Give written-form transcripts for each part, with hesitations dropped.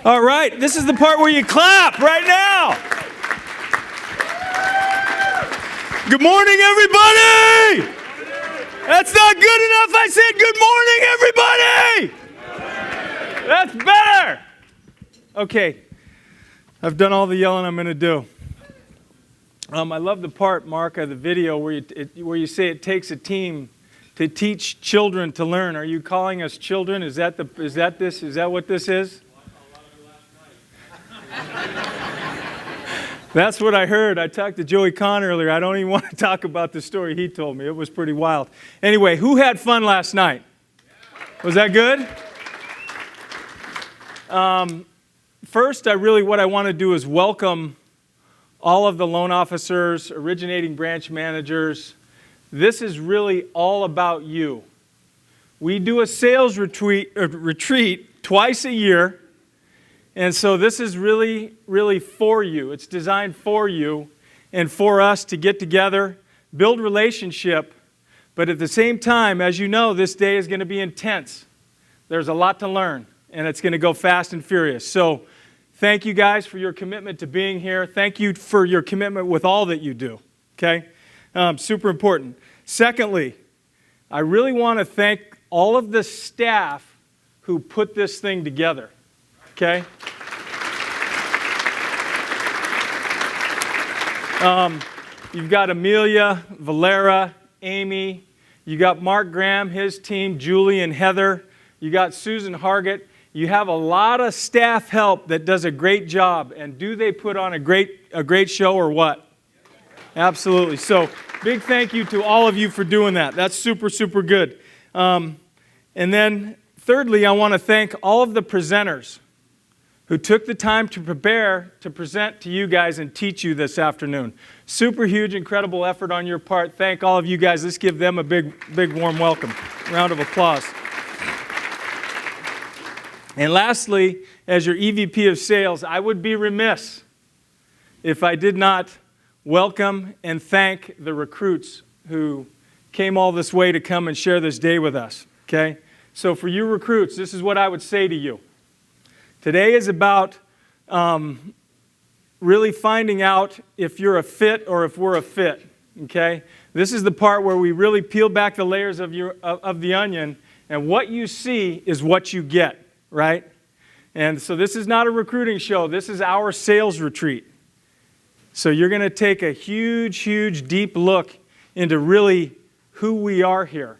All right, this is the part where you clap right now. Good morning, everybody. That's not good enough. I said good morning, everybody. That's better. Okay, I've done all the yelling I'm going to do. I love the part, Mark, of the video where you say it takes a team to teach children to learn. Are you calling us children? Is that what this is? That's what I heard. I talked to Joey Kahn earlier. I don't even want to talk about the story he told me. It was pretty wild. Anyway, who had fun last night? Was that good? First, what I want to do is welcome all of the loan officers, originating branch managers. This is really all about you. We do a sales retreat twice a year. And so this is really, really for you. It's designed for you and for us to get together, build relationship. But at the same time, as you know, this day is going to be intense. There's a lot to learn, and it's going to go fast and furious. So thank you guys for your commitment to being here. Thank you for your commitment with all that you do. Okay? Super important. Secondly, I really want to thank all of the staff who put this thing together. Okay? You've got Amelia, Valera, Amy. You got Mark Graham, his team, Julie and Heather. You got Susan Hargett. You have a lot of staff help that does a great job. And do they put on a great show or what? Absolutely. So big thank you to all of you for doing that. That's super, super good. And then thirdly, I want to thank all of the presenters who took the time to prepare to present to you guys and teach you this afternoon. Super huge, incredible effort on your part. Thank all of you guys. Let's give them a big, big warm welcome. Round of applause. And lastly, as your EVP of Sales, I would be remiss if I did not welcome and thank the recruits who came all this way to come and share this day with us. Okay? So for you recruits, this is what I would say to you. Today is about really finding out if you're a fit or if we're a fit, okay? This is the part where we really peel back the layers of the onion, and what you see is what you get, right? And so this is not a recruiting show. This is our sales retreat. So you're going to take a huge, huge, deep look into really who we are here.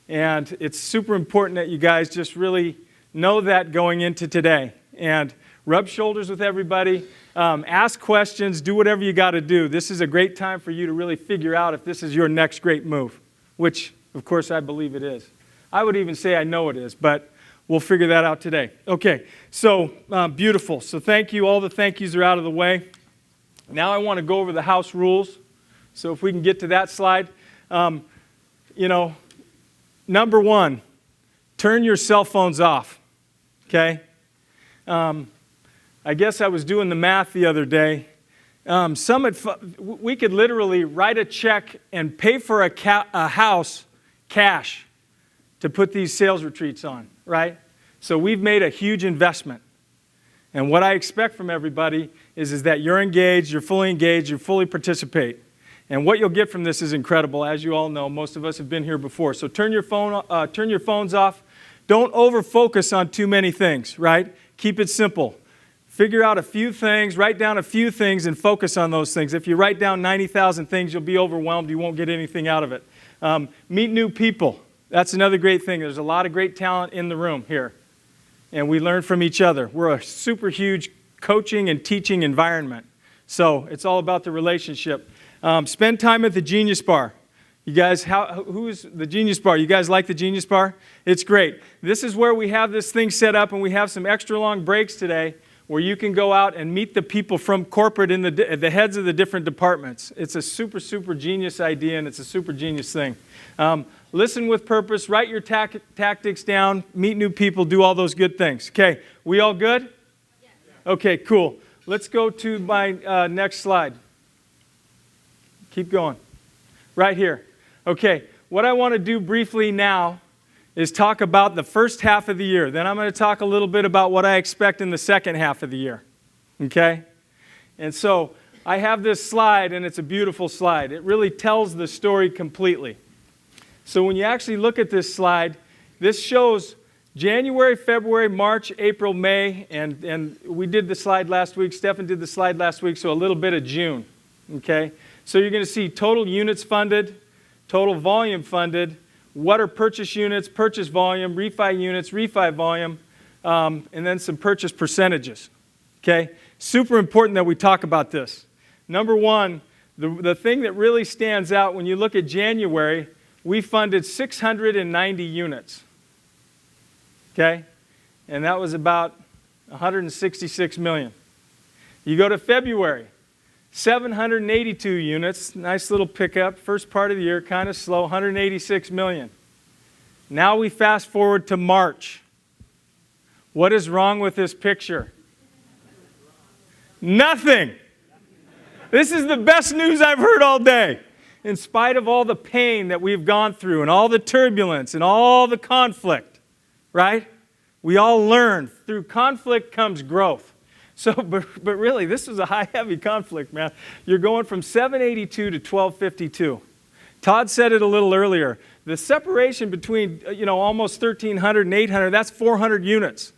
And it's super important that you guys just really know that going into today, and rub shoulders with everybody, ask questions, do whatever you got to do. This is a great time for you to really figure out if this is your next great move, which, of course, I believe it is. I would even say I know it is, but we'll figure that out today. Okay, so beautiful. So thank you. All the thank yous are out of the way. Now I want to go over the house rules. So if we can get to that slide. Number one, turn your cell phones off. Okay? I guess I was doing the math the other day. We could literally write a check and pay for a house cash to put these sales retreats on, right? So we've made a huge investment. And what I expect from everybody is that you're engaged, you fully participate. And what you'll get from this is incredible. As you all know, most of us have been here before. So turn your phones off. Don't over-focus on too many things, right? Keep it simple. Figure out a few things, write down a few things, and focus on those things. If you write down 90,000 things, you'll be overwhelmed. You won't get anything out of it. Meet new people. That's another great thing. There's a lot of great talent in the room here, and we learn from each other. We're a super huge coaching and teaching environment, so it's all about the relationship. Spend time at the Genius Bar. You guys, who's the Genius Bar? You guys like the Genius Bar? It's great. This is where we have this thing set up, and we have some extra long breaks today where you can go out and meet the people from corporate in the heads of the different departments. It's a super, super genius idea, and it's a super genius thing. Listen with purpose, write your tactics down, meet new people, do all those good things. Okay, we all good? Yes. Okay, cool. Let's go to my next slide. Keep going. Right here. Okay, what I want to do briefly now is talk about the first half of the year. Then I'm going to talk a little bit about what I expect in the second half of the year. Okay? And so I have this slide, and it's a beautiful slide. It really tells the story completely. So when you actually look at this slide, this shows January, February, March, April, May, and we did the slide last week. Stefan did the slide last week, so a little bit of June. Okay? So you're going to see total units funded, total volume funded, what are purchase units, purchase volume, refi units, refi volume, and then some purchase percentages. Okay? Super important that we talk about this. Number one, the thing that really stands out when you look at January, we funded 690 units. Okay? And that was about 166 million. You go to February, 782 units, nice little pickup. First part of the year, kind of slow, 186 million. Now we fast forward to March. What is wrong with this picture? Nothing. This is the best news I've heard all day. In spite of all the pain that we've gone through and all the turbulence and all the conflict, right? We all learn through conflict comes growth. So, but really, this was a high, heavy conflict, man. You're going from 782 to 1252. Todd said it a little earlier. The separation between, almost 1,300 and 800, that's 400 units.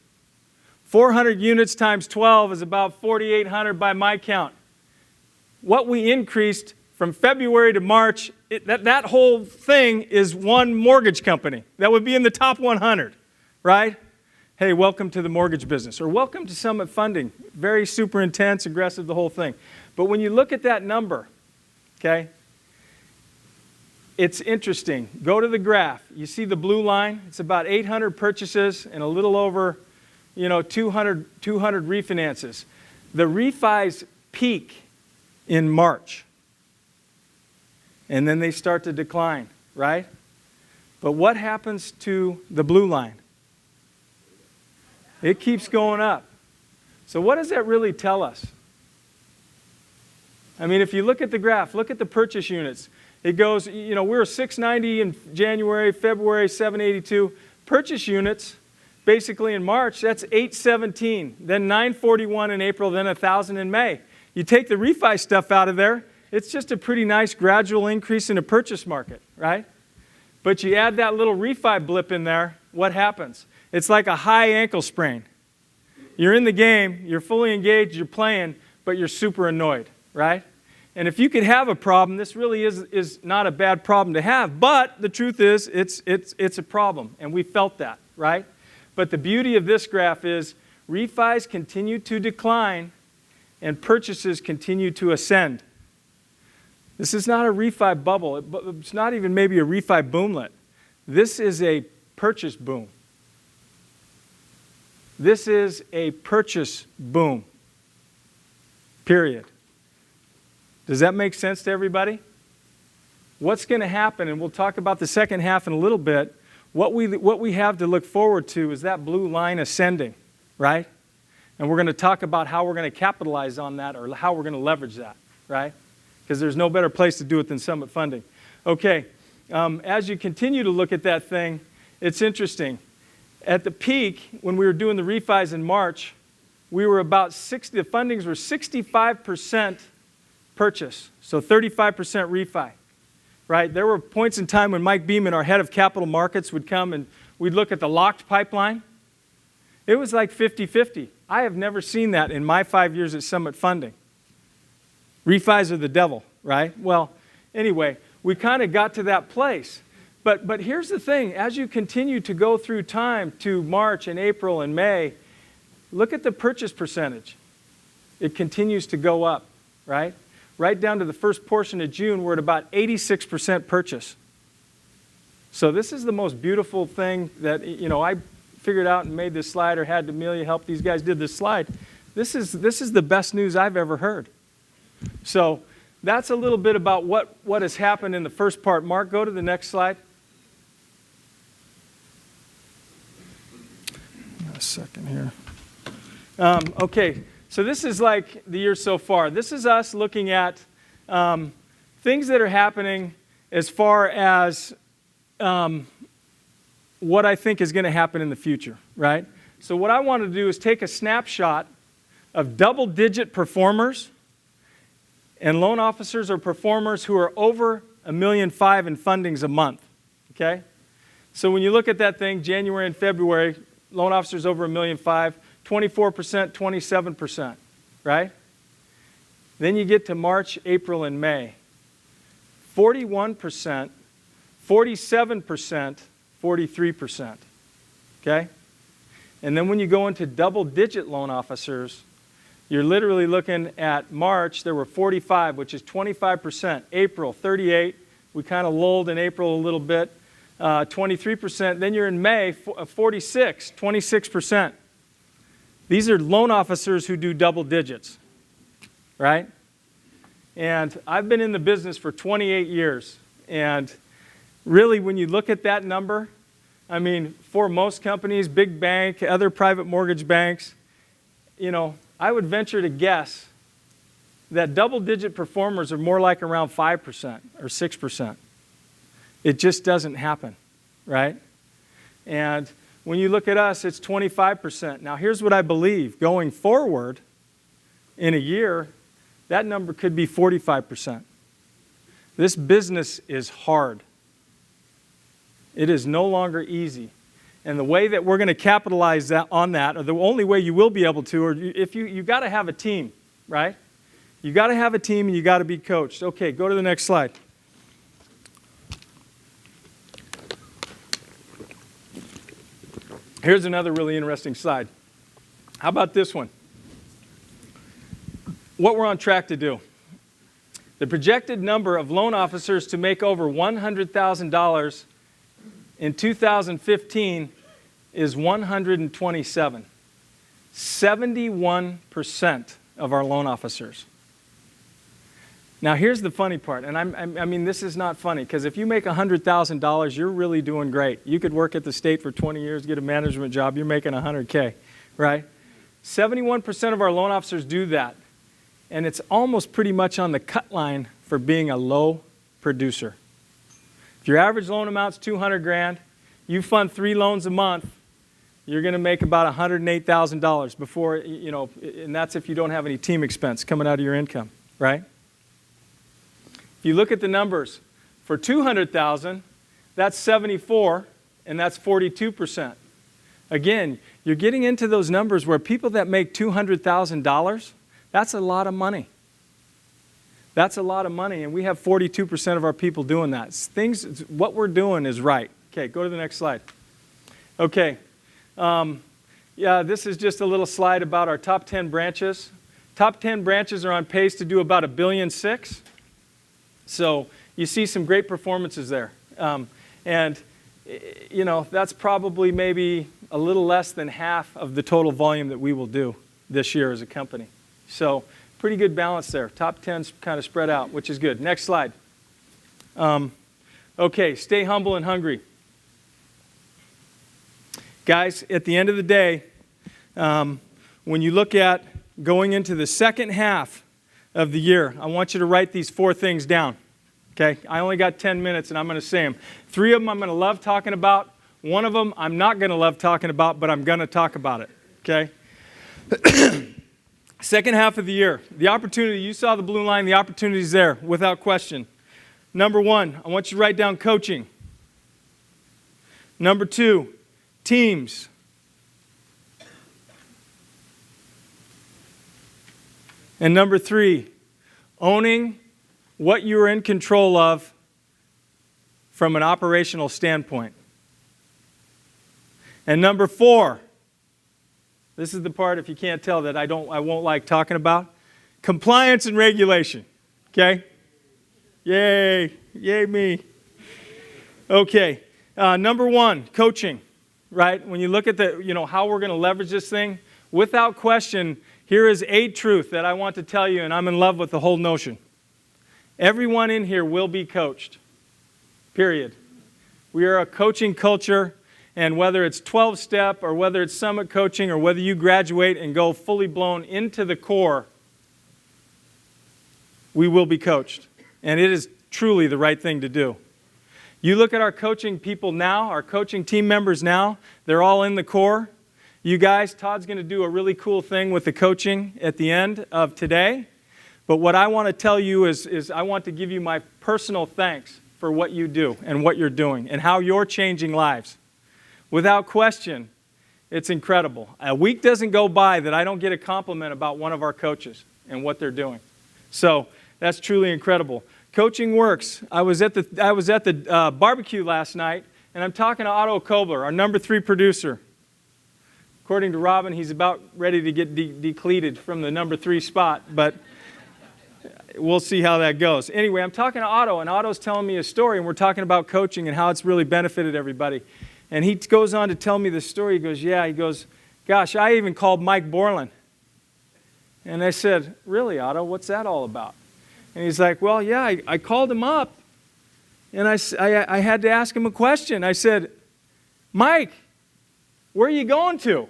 400 units times 12 is about 4,800 by my count. What we increased from February to March, that whole thing is one mortgage company. That would be in the top 100, right? Hey, welcome to the mortgage business, or welcome to Summit Funding. Very super intense, aggressive, the whole thing. But when you look at that number, okay, it's interesting. Go to the graph. You see the blue line? It's about 800 purchases and a little over, 200 refinances. The refis peak in March, and then they start to decline, right? But what happens to the blue line? It keeps going up. So what does that really tell us? I mean, if you look at the graph, look at the purchase units. It goes, we were 690 in January, February, 782. Purchase units, basically in March, that's 817. Then 941 in April, then 1,000 in May. You take the refi stuff out of there, it's just a pretty nice gradual increase in the purchase market, right? But you add that little refi blip in there, what happens? It's like a high ankle sprain. You're in the game, you're fully engaged, you're playing, but you're super annoyed, right? And if you could have a problem, this really is not a bad problem to have. But the truth is, it's a problem, and we felt that, right? But the beauty of this graph is refis continue to decline, and purchases continue to ascend. This is not a refi bubble. It's not even maybe a refi boomlet. This is a purchase boom. This is a purchase boom. Period. Does that make sense to everybody? What's going to happen, and we'll talk about the second half in a little bit, what we have to look forward to is that blue line ascending, right? And we're going to talk about how we're going to capitalize on that, or how we're going to leverage that, right? Because there's no better place to do it than Summit Funding. Okay, as you continue to look at that thing, it's interesting. At the peak, when we were doing the refis in March, we were about the fundings were 65% purchase, so 35% refi, right? There were points in time when Mike Beeman, our head of capital markets, would come and we'd look at the locked pipeline. It was like 50-50. I have never seen that in my 5 years at Summit Funding. Refis are the devil, right? Well, anyway, we kind of got to that place. But here's the thing. As you continue to go through time to March and April and May, look at the purchase percentage. It continues to go up, right? Right down to the first portion of June, we're at about 86% purchase. So this is the most beautiful thing that, I figured out and made this slide, or had Amelia help these guys did this slide. This is the best news I've ever heard. So that's a little bit about what has happened in the first part. Mark, go to the next slide. A second here. Okay, so this is like the year so far. This is us looking at things that are happening as far as what I think is going to happen in the future, right? So what I want to do is take a snapshot of double-digit performers and loan officers or performers who are over $1.5 million in fundings a month, okay? So when you look at that thing, January and February, loan officers over $1.5 million, 24%, 27%, right? Then you get to March, April, and May. 41%, 47%, 43%, okay? And then when you go into double-digit loan officers, you're literally looking at March, there were 45, which is 25%. April, 38. We kind of lulled in April a little bit. 23%. Then you're in May, 46, 26%. These are loan officers who do double digits, right? And I've been in the business for 28 years. And really, when you look at that number, I mean, for most companies, big bank, other private mortgage banks, you know, I would venture to guess that double-digit performers are more like around 5% or 6%. It just doesn't happen, right? And when you look at us, it's 25%. Now, here's what I believe. Going forward, in a year, that number could be 45%. This business is hard. It is no longer easy. And the way that we're going to capitalize on that, or the only way you will be able to, or if you got to have a team, right? You got to have a team and you got to be coached. Okay, go to the next slide. Here's another really interesting slide. How about this one? What we're on track to do. The projected number of loan officers to make over $100,000 in 2015 is 127. 71% of our loan officers. Now, here's the funny part, and I mean, this is not funny, because if you make $100,000, you're really doing great. You could work at the state for 20 years, get a management job, you're making $100K, right? 71% of our loan officers do that, and it's almost pretty much on the cut line for being a low producer. If your average loan amount's $200,000, you fund 3 loans a month, you're going to make about $108,000 before, you know, and that's if you don't have any team expense coming out of your income, right? If you look at the numbers, for $200,000, that's 74, and that's 42%. Again, you're getting into those numbers where people that make $200,000, that's a lot of money. That's a lot of money, and we have 42% of our people doing that. What we're doing is right. Okay, go to the next slide. Okay, yeah, this is just a little slide about our top 10 branches. Top 10 branches are on pace to do about $1.6 billion. So you see some great performances there. And, you know, that's probably maybe a little less than half of the total volume that we will do this year as a company. So pretty good balance there. Top 10's kind of spread out, which is good. Next slide. Okay, stay humble and hungry. Guys, at the end of the day, when you look at going into the second half of the year, I want you to write these 4 things down. Okay, I only got 10 minutes and I'm going to say them. 3 of them I'm going to love talking about. 1 of them I'm not going to love talking about, but I'm going to talk about it. Okay? Second half of the year, the opportunity, you saw the blue line, the opportunity's there without question. Number 1, I want you to write down coaching. Number 2, teams. And number 3, owning what you are in control of from an operational standpoint. And number 4, this is the part, if you can't tell, that I won't like talking about, compliance and regulation. Okay? Yay. Yay me. Okay. Number 1, coaching. Right? When you look at how we're going to leverage this thing, without question, here is a truth that I want to tell you, and I'm in love with the whole notion. Everyone in here will be coached. Period. We are a coaching culture, and whether it's 12-step or whether it's summit coaching or whether you graduate and go fully blown into the core, we will be coached. And it is truly the right thing to do. You look at our coaching people now, our coaching team members now, they're all in the core. You guys, Todd's going to do a really cool thing with the coaching at the end of today. But what I want to tell you is I want to give you my personal thanks for what you do and what you're doing and how you're changing lives. Without question, it's incredible. A week doesn't go by that I don't get a compliment about one of our coaches and what they're doing. So that's truly incredible. Coaching works. I was at the barbecue last night, and I'm talking to Otto Kobler, our number 3 producer. According to Robin, he's about ready to get decleated from the number 3 spot, but we'll see how that goes. Anyway, I'm talking to Otto, and Otto's telling me a story, and we're talking about coaching and how it's really benefited everybody. And he goes on to tell me this story. He goes, gosh, I even called Mike Borland. And I said, really, Otto, what's that all about? And he's like, well, yeah, I called him up, and I had to ask him a question. I said, Mike, where are you going to?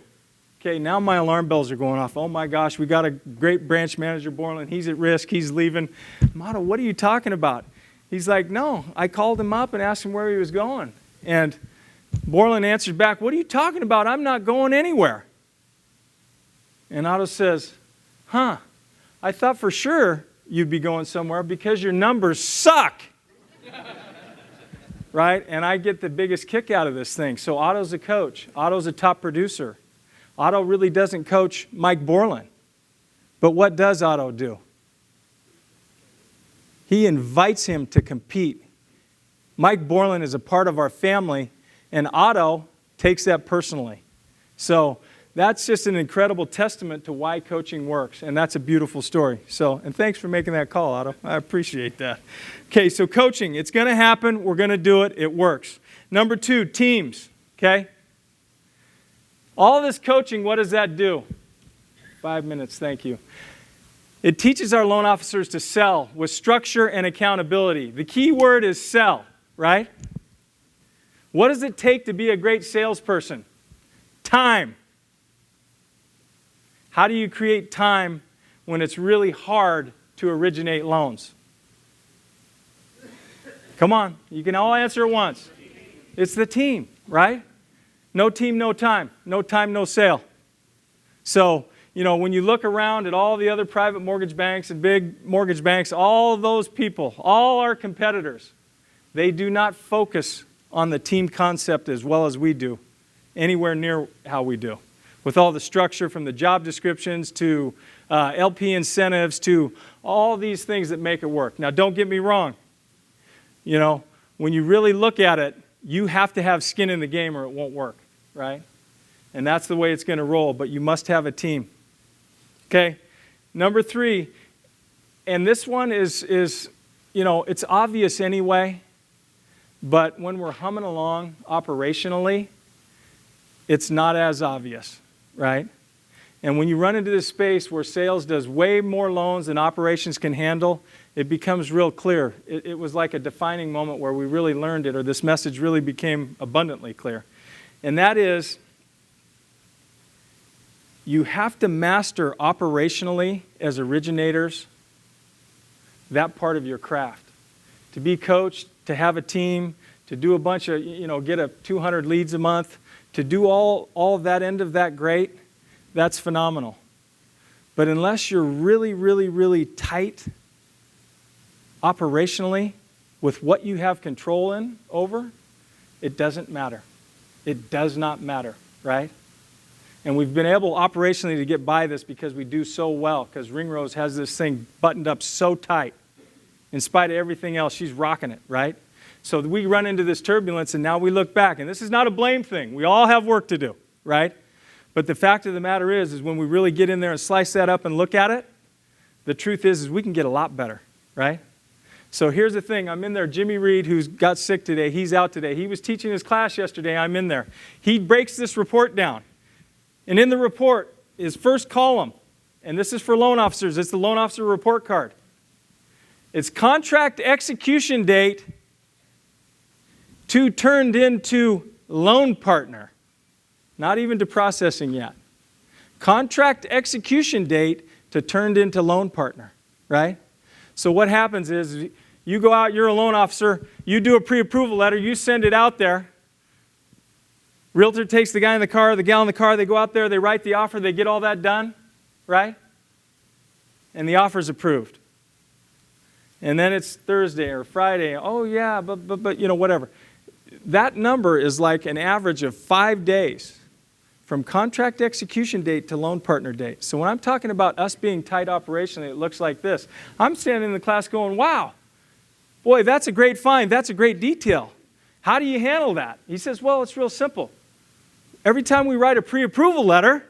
Okay, now my alarm bells are going off. Oh, my gosh, we got a great branch manager, Borland. He's at risk. He's leaving. Otto, what are you talking about? He's like, no, I called him up and asked him where he was going. And Borland answered back, what are you talking about? I'm not going anywhere. And Otto says, I thought for sure you'd be going somewhere because your numbers suck. Right? And I get the biggest kick out of this thing. So Otto's a coach. Otto's a top producer. Otto really doesn't coach Mike Borland. But what does Otto do? He invites him to compete. Mike Borland is a part of our family, and Otto takes that personally. So that's just an incredible testament to why coaching works, and that's a beautiful story. And thanks for making that call, Otto. I appreciate that. Okay, so coaching, it's going to happen. We're going to do it. It works. Number 2, teams, okay? All this coaching, what does that do? 5 minutes, thank you. It teaches our loan officers to sell with structure and accountability. The key word is sell, right? What does it take to be a great salesperson? Time. How do you create time when it's really hard to originate loans? Come on, you can all answer at once. It's the team, right? No team, no time. No time, no sale. So, when you look around at all the other private mortgage banks and big mortgage banks, all those people, all our competitors, they do not focus on the team concept as well as we do, anywhere near how we do. With all the structure from the job descriptions to LP incentives to all these things that make it work. Now, don't get me wrong. When you really look at it, you have to have skin in the game or it won't work, right? And that's the way it's going to roll, but you must have a team. Okay, number 3, and this one is it's obvious anyway, but when we're humming along operationally, it's not as obvious, right? And when you run into this space where sales does way more loans than operations can handle, it becomes real clear. It was like a defining moment where we really learned it, or this message really became abundantly clear. And that is, you have to master operationally as originators that part of your craft. To be coached, to have a team, to do a bunch of, get 200 leads a month, to do all of that end of that great, that's phenomenal. But unless you're really, really, really tight operationally with what you have control over, it doesn't matter. It does not matter, right? And we've been able operationally to get by this because we do so well, because Ringrose has this thing buttoned up so tight. In spite of everything else, she's rocking it, right? So we run into this turbulence, and now we look back. And this is not a blame thing. We all have work to do, right? But the fact of the matter is when we really get in there and slice that up and look at it, the truth is we can get a lot better, right? So here's the thing. I'm in there. Jimmy Reed, who's got sick today, he's out today. He was teaching his class yesterday. I'm in there. He breaks this report down. And in the report, his first column, and this is for loan officers, it's the loan officer report card. It's contract execution date to turned into loan partner. Not even to processing yet. Contract execution date to turned into loan partner, right? So what happens is You go out, you're a loan officer, you do a pre-approval letter, you send it out there. Realtor takes the guy in the car, the gal in the car, they go out there, they write the offer, they get all that done, right? And the offer's approved. And then it's Thursday or Friday. Oh, yeah, but whatever. That number is like an average of 5 days from contract execution date to loan partner date. So when I'm talking about us being tight operationally, it looks like this. I'm standing in the class going, wow, boy, that's a great find. That's a great detail. How do you handle that? He says, well, it's real simple. Every time we write a pre-approval letter,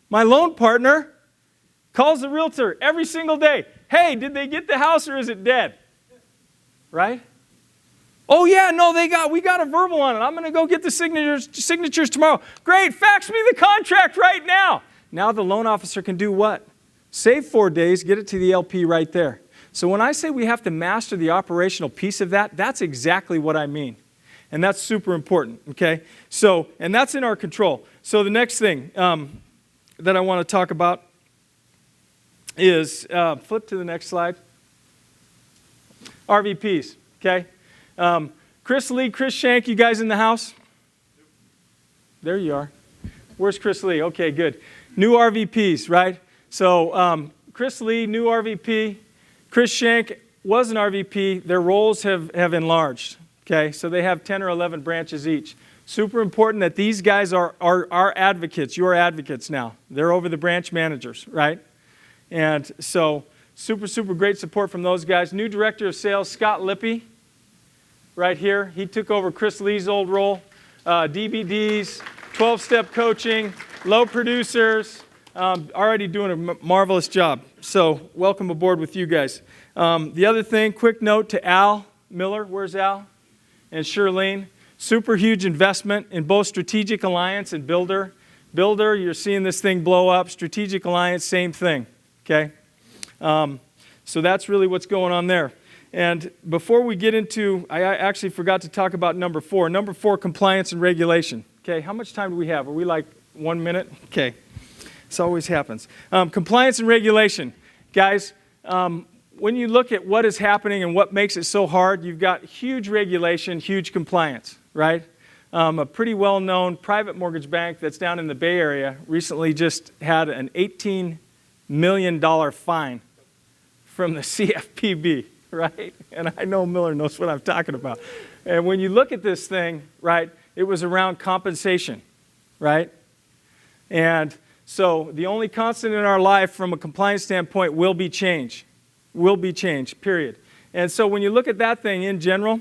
my loan partner calls the realtor every single day. Hey, did they get the house or is it dead? Right? Oh yeah, no, we got a verbal on it. I'm going to go get the signatures tomorrow. Great, fax me the contract right now. Now the loan officer can do what? Save 4 days, get it to the LP right there. So when I say we have to master the operational piece of that, that's exactly what I mean. And that's super important, okay? So, and that's in our control. So the next thing that I want to talk about is, flip to the next slide, RVPs, okay? Chris Lee, Chris Shank, you guys in the house? There you are. Where's Chris Lee? Okay, good. New RVPs, right? So Chris Lee, new RVP. Chris Shank was an RVP. Their roles have enlarged, okay? So they have 10 or 11 branches each. Super important that these guys are advocates. You're advocates now. They're over the branch managers, right? And so super, super great support from those guys. New director of sales, Scott Lippy, right here. He took over Chris Lee's old role. DVDs, 12-step coaching, low producers, already doing a marvelous job. So welcome aboard with you guys. The other thing, quick note to Al Miller. Where's Al? And Shirlene. Super huge investment in both Strategic Alliance and Builder. Builder, you're seeing this thing blow up. Strategic Alliance, same thing. Okay? So that's really what's going on there. And before we get into, I actually forgot to talk about number 4. Number 4, compliance and regulation. Okay, how much time do we have? Are we like 1 minute? Okay, this always happens. Compliance and regulation. Guys, when you look at what is happening and what makes it so hard, you've got huge regulation, huge compliance, right? A pretty well-known private mortgage bank that's down in the Bay Area recently just had an $18 million fine from the CFPB, right? And I know Miller knows what I'm talking about. And when you look at this thing, right, it was around compensation, right? And so the only constant in our life from a compliance standpoint will be change. Will be change, period. And so when you look at that thing in general,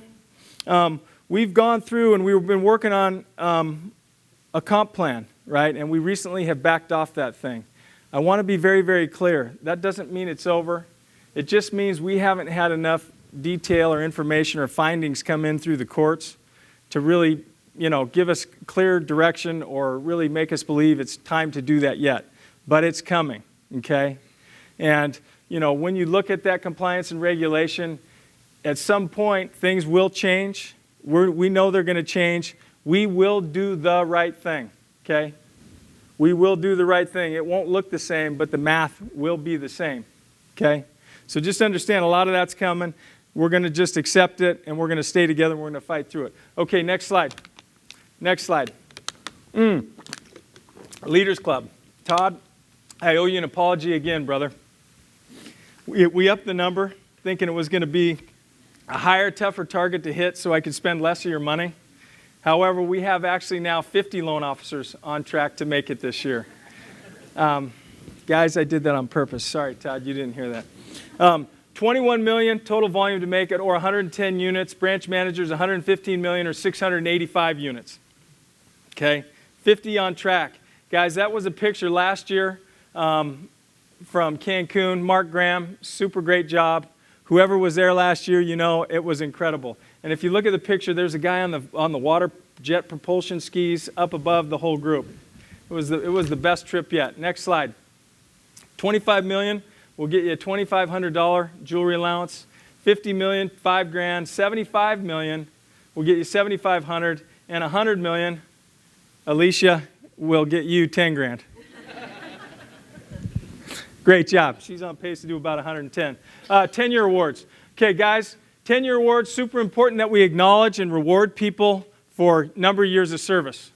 we've gone through and we've been working on a comp plan, right? And we recently have backed off that thing. I want to be very, very clear. That doesn't mean it's over. It just means we haven't had enough detail or information or findings come in through the courts to really, give us clear direction or really make us believe it's time to do that yet. But it's coming, okay? And, when you look at that compliance and regulation, at some point things will change. We know they're going to change. We will do the right thing, okay? We will do the right thing. It won't look the same, but the math will be the same, okay? So just understand a lot of that's coming. We're going to just accept it, and we're going to stay together, and we're going to fight through it. Okay, next slide. Next slide. Leaders Club. Todd, I owe you an apology again, brother. We upped the number, thinking it was going to be a higher, tougher target to hit so I could spend less of your money. However, we have actually now 50 loan officers on track to make it this year. Guys, I did that on purpose. Sorry, Todd, you didn't hear that. 21 million total volume to make it, or 110 units. Branch managers, 115 million, or 685 units. Okay, 50 on track. Guys, that was a picture last year from Cancun. Mark Graham, super great job. Whoever was there last year, it was incredible. And if you look at the picture, there's a guy on the water jet propulsion skis up above the whole group. It was the best trip yet. Next slide. 25 million will get you a $2,500 jewelry allowance. 50 million, $5,000. 75 million will get you $7,500, and 100 million, Alicia, will get you $10,000. Great job. She's on pace to do about 110. 10-year awards. Okay, guys, 10-year awards, super important that we acknowledge and reward people for a number of years of service.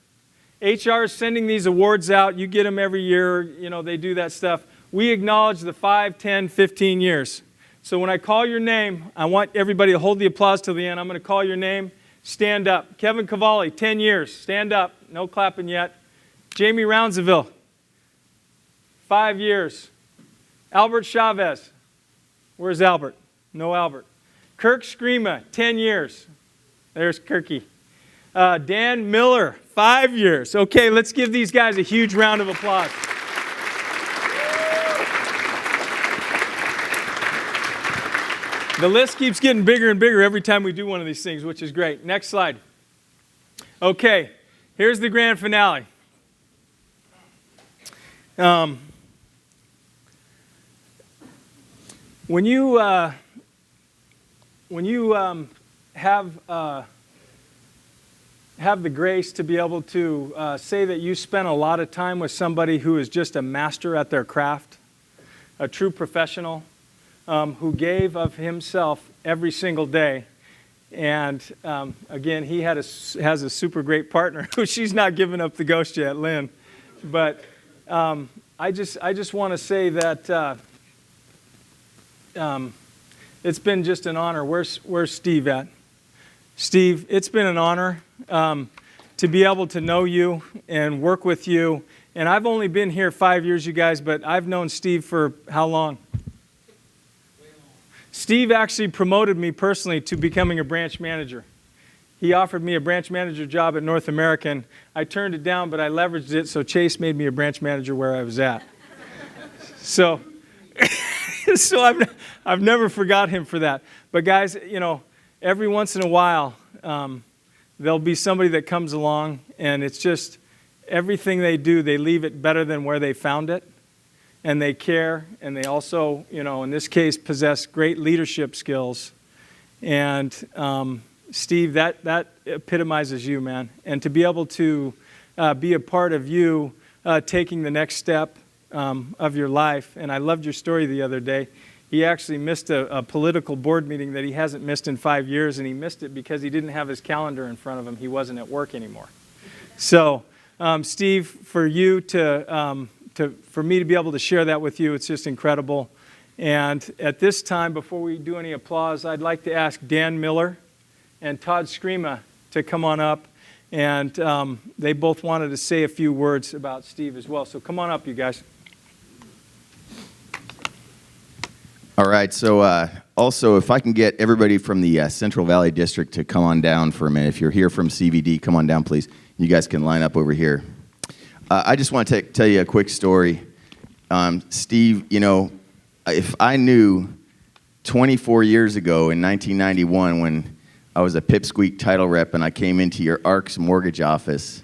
HR is sending these awards out. You get them every year. You know, they do that stuff. We acknowledge the 5, 10, 15 years. So when I call your name, I want everybody to hold the applause till the end. I'm going to call your name. Stand up. Kevin Cavalli, 10 years. Stand up. No clapping yet. Jamie Rounsaville, 5 years. Albert Chavez. Where's Albert? No Albert. Kirk Screama, 10 years. There's Kirky. Dan Miller, 5 years. Okay, let's give these guys a huge round of applause. The list keeps getting bigger and bigger every time we do one of these things, which is great. Next slide. Okay, here's the grand finale. When you have the grace to be able to say that you spent a lot of time with somebody who is just a master at their craft, a true professional, who gave of himself every single day. And again, he has a super great partner who she's not giving up the ghost yet, Lynn. But I just want to say that it's been just an honor. Where's Steve at? Steve, it's been an honor to be able to know you and work with you. And I've only been here 5 years, you guys, but I've known Steve for how long? Steve actually promoted me personally to becoming a branch manager. He offered me a branch manager job at North American. I turned it down, but I leveraged it, so Chase made me a branch manager where I was at. So I've never forgot him for that. But guys, you know, every once in a while, there'll be somebody that comes along, and it's just everything they do, they leave it better than where they found it. And they care, and they also, you know, in this case, possess great leadership skills. And Steve, that epitomizes you, man. And to be able to be a part of you taking the next step of your life. And I loved your story the other day. He actually missed a political board meeting that he hasn't missed in 5 years, and he missed it because he didn't have his calendar in front of him. He wasn't at work anymore. So, Steve, for you for me to be able to share that with you, it's just incredible. And at this time, before we do any applause, I'd like to ask Dan Miller and Todd Screama to come on up. And they both wanted to say a few words about Steve as well. So come on up, you guys. All right. So also, if I can get everybody from the Central Valley District to come on down for a minute. If you're here from CVD, come on down, please. You guys can line up over here. I just want to tell you a quick story. Steve, you know, if I knew 24 years ago in 1991 when I was a pipsqueak title rep and I came into your ARCS mortgage office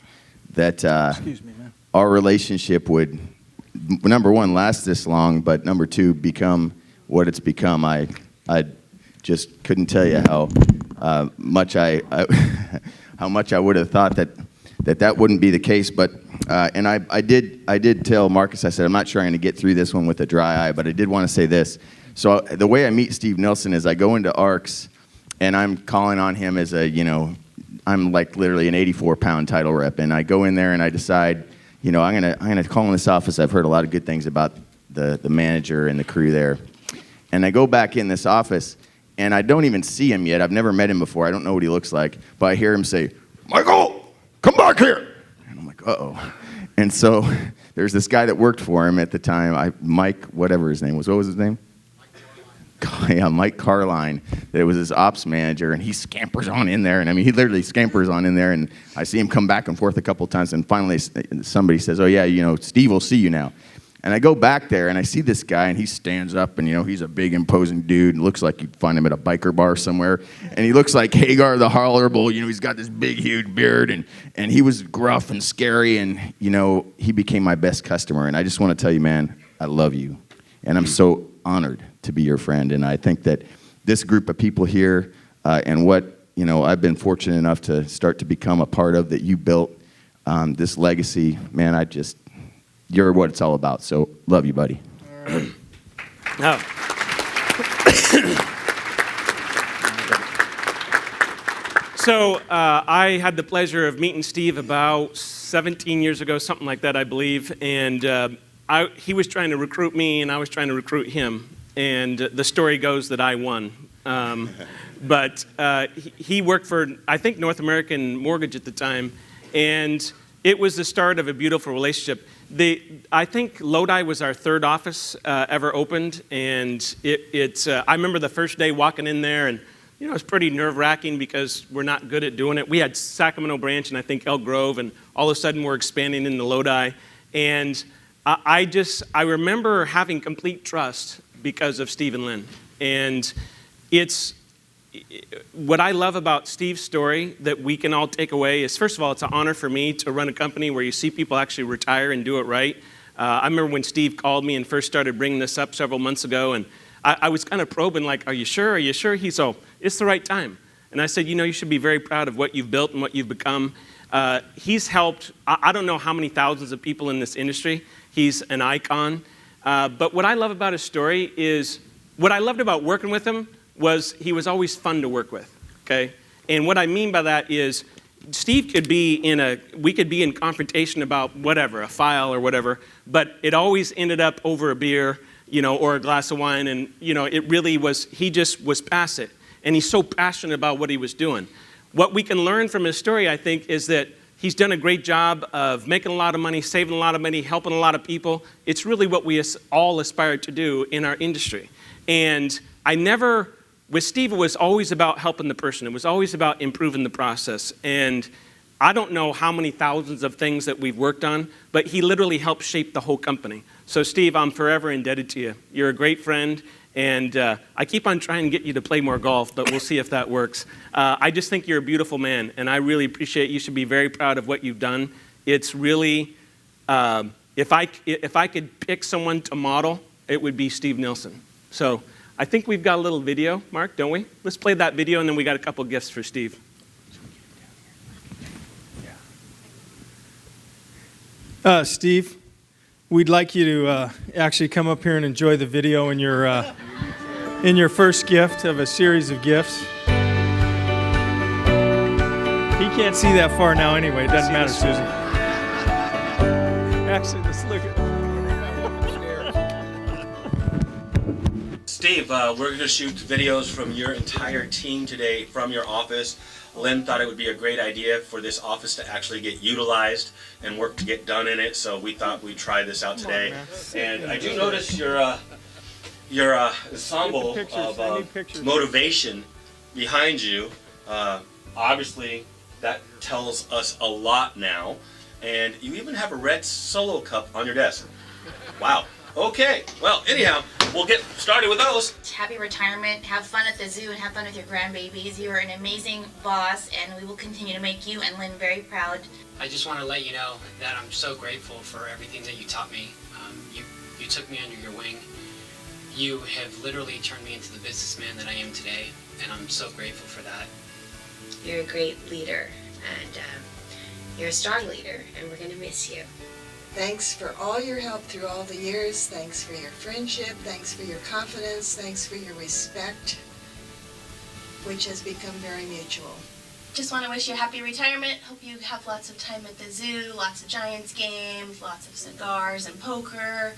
that Excuse me, man. Our relationship would, number one, last this long, but number two, become what it's become. I just couldn't tell you how much I would have thought that wouldn't be the case, but and I did tell Marcus, I said, I'm not sure I'm going to get through this one with a dry eye, but I did want to say this. So the way I meet Steve Nilsson is I go into ARCS, and I'm calling on him as a, you know, I'm like literally an 84-pound title rep, and I go in there and I decide, you know, I'm gonna call in this office. I've heard a lot of good things about the manager and the crew there, and I go back in this office, and I don't even see him yet. I've never met him before. I don't know what he looks like, but I hear him say, "Michael, come back here." And I'm like, uh-oh. And so there's this guy that worked for him at the time, Mike, whatever his name was. What was his name? Yeah, Mike Carline. That was his ops manager, and he scampers on in there. And I mean, he literally scampers on in there, and I see him come back and forth a couple times, and finally somebody says, "Oh yeah, you know, Steve will see you now." And I go back there, and I see this guy, and he stands up, and, you know, he's a big, imposing dude, and looks like you'd find him at a biker bar somewhere. And he looks like Hagar the Horrible. You know, he's got this big, huge beard, and he was gruff and scary, and, you know, he became my best customer. And I just want to tell you, man, I love you, and I'm so honored to be your friend. And I think that this group of people here and what, you know, I've been fortunate enough to start to become a part of that you built, this legacy, man, you're what it's all about. So love you, buddy. All right. Now, So I had the pleasure of meeting Steve about 17 years ago, something like that, I believe. And he was trying to recruit me, and I was trying to recruit him. And the story goes that I won. But he worked for, I think, North American Mortgage at the time. And it was the start of a beautiful relationship. I think Lodi was our third office ever opened. And I remember the first day walking in there, and it was pretty nerve-wracking because we're not good at doing it. We had Sacramento Branch and I think Elk Grove, and all of a sudden we're expanding into Lodi. And I remember having complete trust because of Steve and Lynn. And what I love about Steve's story that we can all take away is, first of all, it's an honor for me to run a company where you see people actually retire and do it right. I remember when Steve called me and first started bringing this up several months ago, and I was kind of probing, like, are you sure? Are you sure? It's the right time. And I said, you should be very proud of what you've built and what you've become. He's helped, I don't know how many thousands of people in this industry. He's an icon. But what I love about his story is, what I loved about working with him was he was always fun to work with, okay? And what I mean by that is, Steve we could be in confrontation about whatever, a file or whatever, but it always ended up over a beer, or a glass of wine, and, it really was, he just was past it. And he's so passionate about what he was doing. What we can learn from his story, I think, is that he's done a great job of making a lot of money, saving a lot of money, helping a lot of people. It's really what we all aspire to do in our industry. And with Steve, it was always about helping the person. It was always about improving the process. And I don't know how many thousands of things that we've worked on, but he literally helped shape the whole company. So Steve, I'm forever indebted to you. You're a great friend, and I keep on trying to get you to play more golf, but we'll see if that works. I just think you're a beautiful man, and I really appreciate you should be very proud of what you've done. It's really, if I could pick someone to model, it would be Steve Nielsen. So I think we've got a little video, Mark, don't we? Let's play that video, and then we got a couple gifts for Steve. Steve, we'd like you to actually come up here and enjoy the video in your first gift of a series of gifts. He can't see that far now anyway. It doesn't matter, Susie. Actually, let's look at Steve, we're going to shoot videos from your entire team today from your office. Lynn thought it would be a great idea for this office to actually get utilized and work to get done in it, so we thought we'd try this out today. And I do notice your ensemble of motivation behind you. Obviously, that tells us a lot now. And you even have a red Solo cup on your desk. Wow. Okay, well, anyhow, we'll get started with those. Happy retirement, have fun at the zoo, and have fun with your grandbabies. You are an amazing boss, and we will continue to make you and Lynn very proud. I just want to let you know that I'm so grateful for everything that you taught me. You took me under your wing. You have literally turned me into the businessman that I am today, and I'm so grateful for that. You're a great leader, and you're a strong leader, and we're going to miss you. Thanks for all your help through all the years. Thanks for your friendship. Thanks for your confidence. Thanks for your respect, which has become very mutual. Just want to wish you a happy retirement. Hope you have lots of time at the zoo, lots of Giants games, lots of cigars and poker.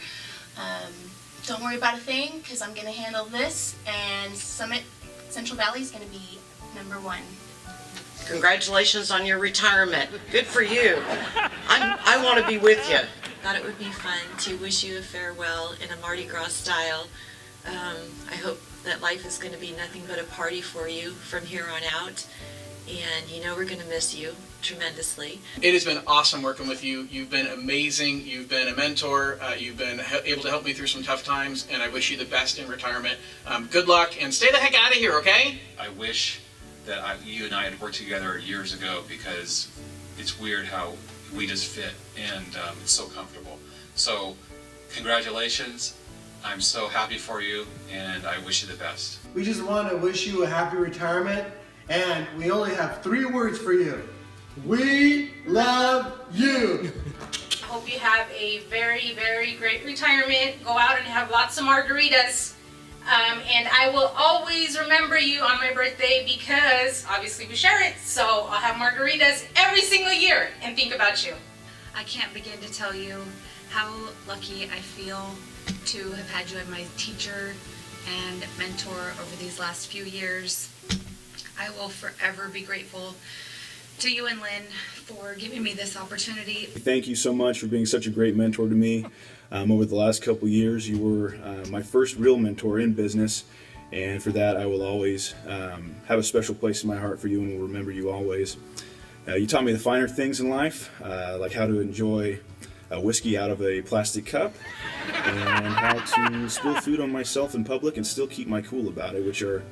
Don't worry about a thing, because I'm going to handle this, and Summit Central Valley is going to be #1. Congratulations on your retirement. Good for you. I want to be with you. Thought it would be fun to wish you a farewell in a Mardi Gras style. I hope that life is going to be nothing but a party for you from here on out. And we're going to miss you tremendously. It has been awesome working with you. You've been amazing. You've been a mentor. You've been able to help me through some tough times, and I wish you the best in retirement. Good luck, and stay the heck out of here, okay? I wish that you and I had worked together years ago, because it's weird how we just fit, and it's so comfortable. So, congratulations. I'm so happy for you, and I wish you the best. We just want to wish you a happy retirement, and we only have 3 words for you. We love you. I hope you have a very, very great retirement. Go out and have lots of margaritas. And I will always remember you on my birthday because obviously we share it. So I'll have margaritas every single year and think about you. I can't begin to tell you how lucky I feel to have had you as my teacher and mentor over these last few years. I will forever be grateful to you and Lynn for giving me this opportunity. Thank you so much for being such a great mentor to me. Over the last couple years, you were my first real mentor in business, and for that I will always have a special place in my heart for you and will remember you always. You taught me the finer things in life, like how to enjoy whiskey out of a plastic cup, and how to spill food on myself in public and still keep my cool about it, which are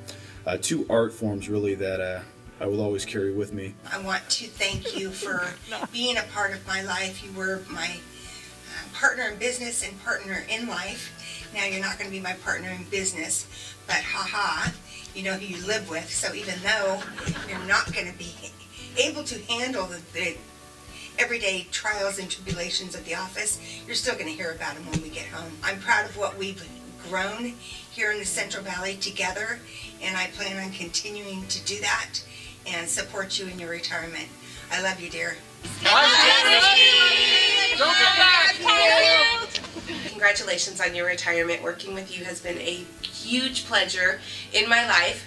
two art forms really that I will always carry with me. I want to thank you for being a part of my life. You were my partner in business and partner in life. Now you're not going to be my partner in business, but haha, you know who you live with. So even though you're not going to be able to handle the everyday trials and tribulations of the office, you're still going to hear about them when we get home. I'm proud of what we've grown here in the Central Valley together, and I plan on continuing to do that and support you in your retirement. I love you, dear. Congratulations on your retirement. Working with you has been a huge pleasure in my life.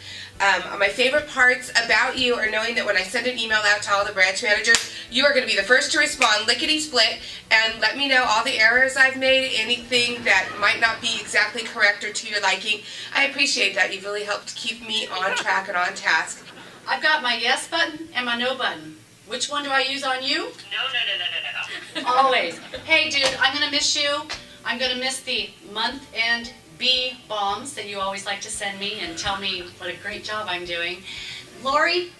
My favorite parts about you are knowing that when I send an email out to all the branch managers, you are going to be the first to respond lickety-split and let me know all the errors I've made, anything that might not be exactly correct or to your liking. I appreciate that. You've really helped keep me on track and on task. I've got my yes button and my no button. Which one do I use on you? No. Always. Hey, dude, I'm going to miss you. I'm going to miss the month-end bee bombs that you always like to send me and tell me what a great job I'm doing. Lori?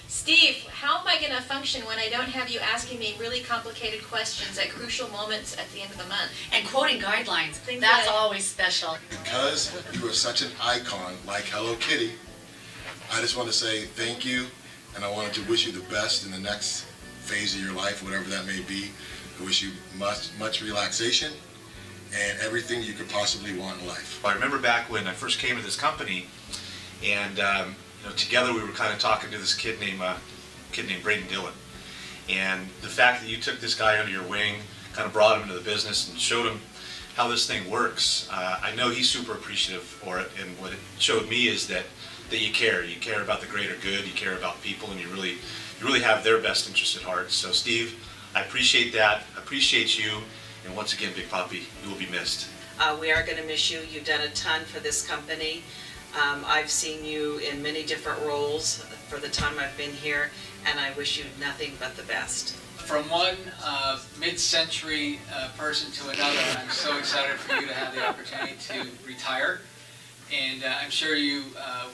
Steve, how am I going to function when I don't have you asking me really complicated questions at crucial moments at the end of the month? And quoting guidelines. That's always special. Because you are such an icon like Hello Kitty, I just want to say thank you, and I wanted to wish you the best in the next phase of your life, whatever that may be. I wish you much relaxation and everything you could possibly want in life. I remember back when I first came to this company, and together we were kind of talking to this kid named Braden Dillon, and the fact that you took this guy under your wing, kind of brought him into the business and showed him how this thing works. I know he's super appreciative for it, and what it showed me is that you care about the greater good, you care about people, and you really have their best interest at heart. So Steve, I appreciate that. I appreciate you. And once again, Big Papi, you will be missed. We are going to miss you. You've done a ton for this company. I've seen you in many different roles for the time I've been here, and I wish you nothing but the best. From one mid-century person to another, I'm so excited for you to have the opportunity to retire. And I'm sure you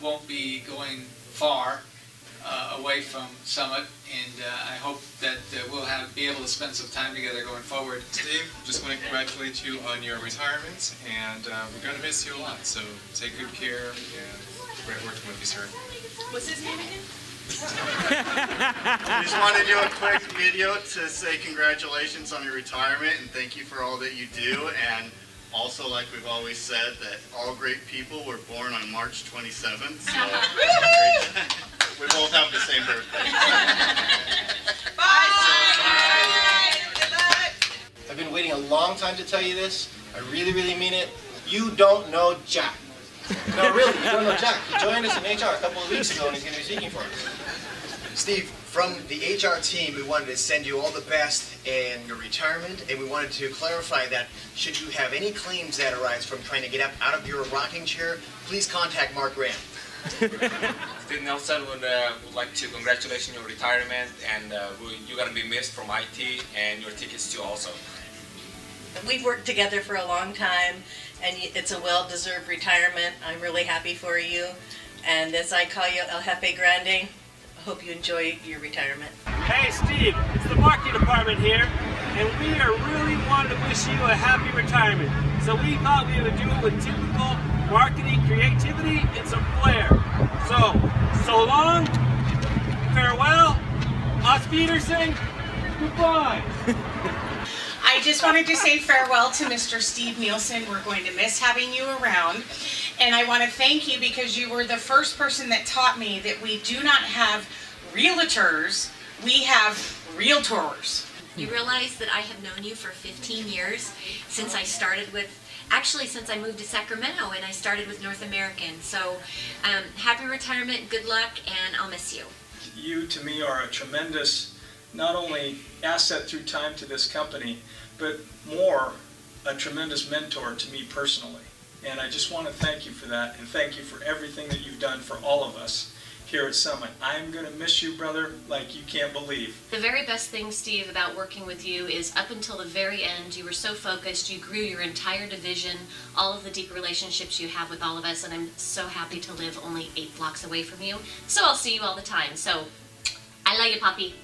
won't be going far away from Summit, and I hope that we'll be able to spend some time together going forward. Steve, just want to congratulate you on your retirement, and we're going to miss you a lot, so take good care, and great working with you, sir. What's his name again? I just want to do a quick video to say congratulations on your retirement and thank you for all that you do, and also, like we've always said, that all great people were born on March 27th, so we both have the same birthday. I've been waiting a long time to tell you this. I really, really mean it. You don't know Jack. No, really, you don't know Jack. He joined us in HR a couple of weeks ago and he's going to be speaking for us. Steve, from the HR team, we wanted to send you all the best in your retirement, and we wanted to clarify that should you have any claims that arise from trying to get up out of your rocking chair, please contact Mark Graham. Steve Nelson would like to congratulate you on your retirement, and you're going to be missed from IT and your tickets too also. We've worked together for a long time, and it's a well-deserved retirement. I'm really happy for you, and as I call you El Jefe Grande, I hope you enjoy your retirement. Hey Steve, it's the marketing department here, and we are really wanting to wish you a happy retirement. So we thought we would do it with typical marketing creativity and some flair. So long, farewell, Auf Wiedersehen, goodbye. I just wanted to say farewell to Mr. Steve Nielsen. We're going to miss having you around. And I want to thank you because you were the first person that taught me that we do not have realtors, we have realtors. You realize that I have known you for 15 years since I started with, actually since I moved to Sacramento and I started with North American. So happy retirement, good luck, and I'll miss you. You to me are a tremendous, not only asset through time to this company, but more a tremendous mentor to me personally. And I just want to thank you for that, and thank you for everything that you've done for all of us here at Summit. I'm going to miss you, brother, like you can't believe. The very best thing, Steve, about working with you is up until the very end, you were so focused, you grew your entire division, all of the deep relationships you have with all of us, and I'm so happy to live only 8 blocks away from you. So I'll see you all the time. So, I love you, Poppy.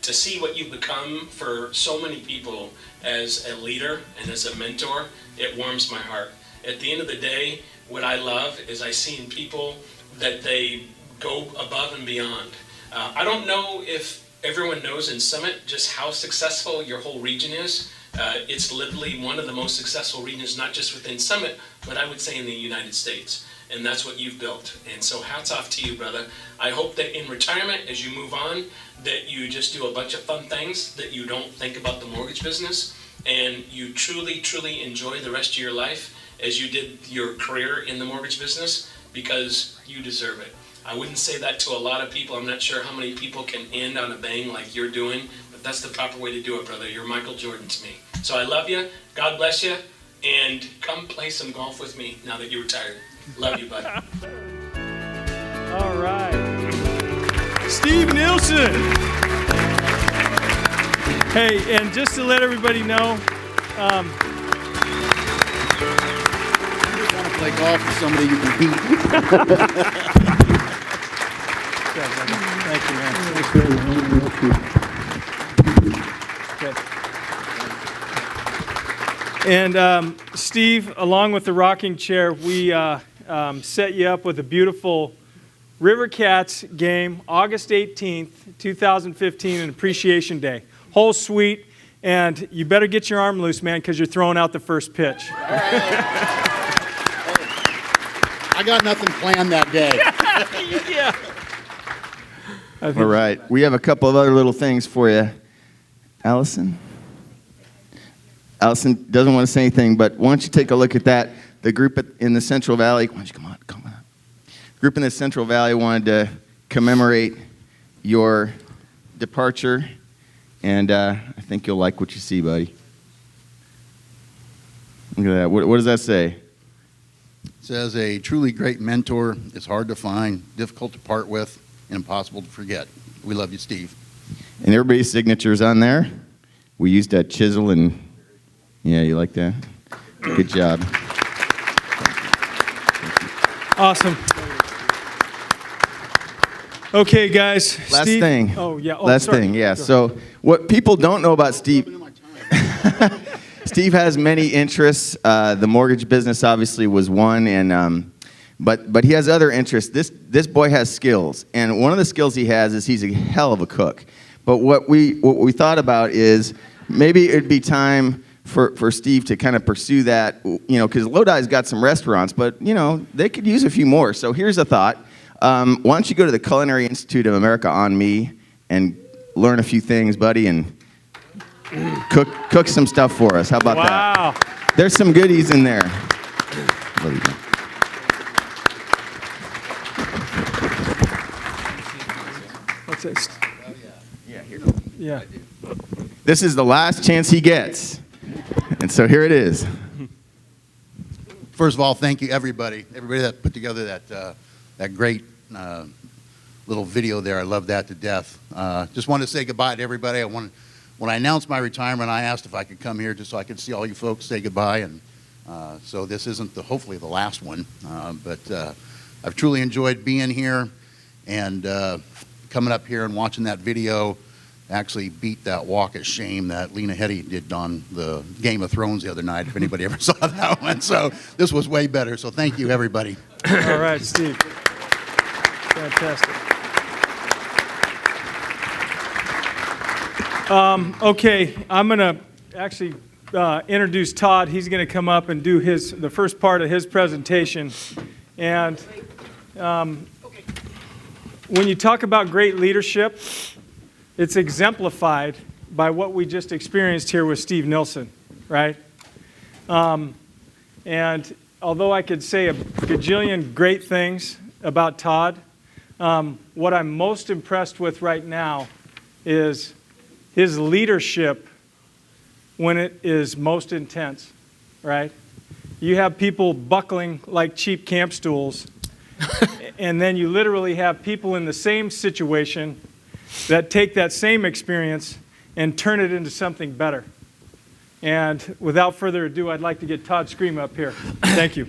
To see what you've become for so many people as a leader and as a mentor, it warms my heart. At the end of the day, what I love is I see in people that they go above and beyond. I don't know if everyone knows in Summit just how successful your whole region is. It's literally one of the most successful regions, not just within Summit, but I would say in the United States. And that's what you've built. And so hats off to you, brother. I hope that in retirement, as you move on, that you just do a bunch of fun things, that you don't think about the mortgage business, and you truly, truly enjoy the rest of your life as you did your career in the mortgage business, because you deserve it. I wouldn't say that to a lot of people. I'm not sure how many people can end on a bang like you're doing, but that's the proper way to do it, brother. You're Michael Jordan to me. So I love you. God bless you. And come play some golf with me now that you're retired. Love you, bud. All right. Steve Nielsen. Hey, and just to let everybody know, play golf with somebody you can beat. Thank you, man. Okay. And Steve, along with the rocking chair, we set you up with a beautiful River Cats game, August 18th, 2015, an Appreciation Day. Whole suite, and you better get your arm loose, man, because you're throwing out the first pitch. I got nothing planned that day. Yeah. All right. We have a couple of other little things for you. Allison? Allison doesn't want to say anything, but why don't you take a look at that? The group in the Central Valley, why don't you come on. The group in the Central Valley wanted to commemorate your departure, and I think you'll like what you see, buddy. Look at that. What does that say? It says, a truly great mentor is hard to find, difficult to part with, and impossible to forget. We love you, Steve. And everybody's signature's on there. We used that chisel, and yeah, you like that? Good job. Awesome. Okay, guys. Last Steve? thing. Oh, yeah. Oh, Last sorry. thing, yeah. Go. So what people don't know about Steve, Steve has many interests. The mortgage business obviously was one, and but he has other interests. This boy has skills, and one of the skills he has is he's a hell of a cook. But what we thought about is maybe it'd be time for Steve to kind of pursue that, you know, because Lodi's got some restaurants, but you know they could use a few more. So here's a thought. Why don't you go to the Culinary Institute of America on me and learn a few things, buddy, and cook some stuff for us. How about that? There's some goodies in there. What's this? Yeah, here. Yeah. This is the last chance he gets, and so here it is. First of all, thank you, everybody that put together that great little video there. I love that to death. Just wanted to say goodbye to everybody. When I announced my retirement, I asked if I could come here just so I could see all you folks say goodbye. And so this isn't hopefully the last one, but I've truly enjoyed being here and coming up here and watching that video. Actually beat that walk of shame that Lena Headey did on the Game of Thrones the other night, if anybody ever saw that one. So this was way better. So thank you, everybody. All right, Steve. Fantastic. Okay, I'm going to actually introduce Todd. He's going to come up and do the first part of his presentation. And when you talk about great leadership, it's exemplified by what we just experienced here with Steve Nilsson, right? And although I could say a gajillion great things about Todd, what I'm most impressed with right now is his leadership when it is most intense, right? You have people buckling like cheap camp stools, and then you literally have people in the same situation that take that same experience and turn it into something better. And without further ado, I'd like to get Todd Scream up here. Thank you.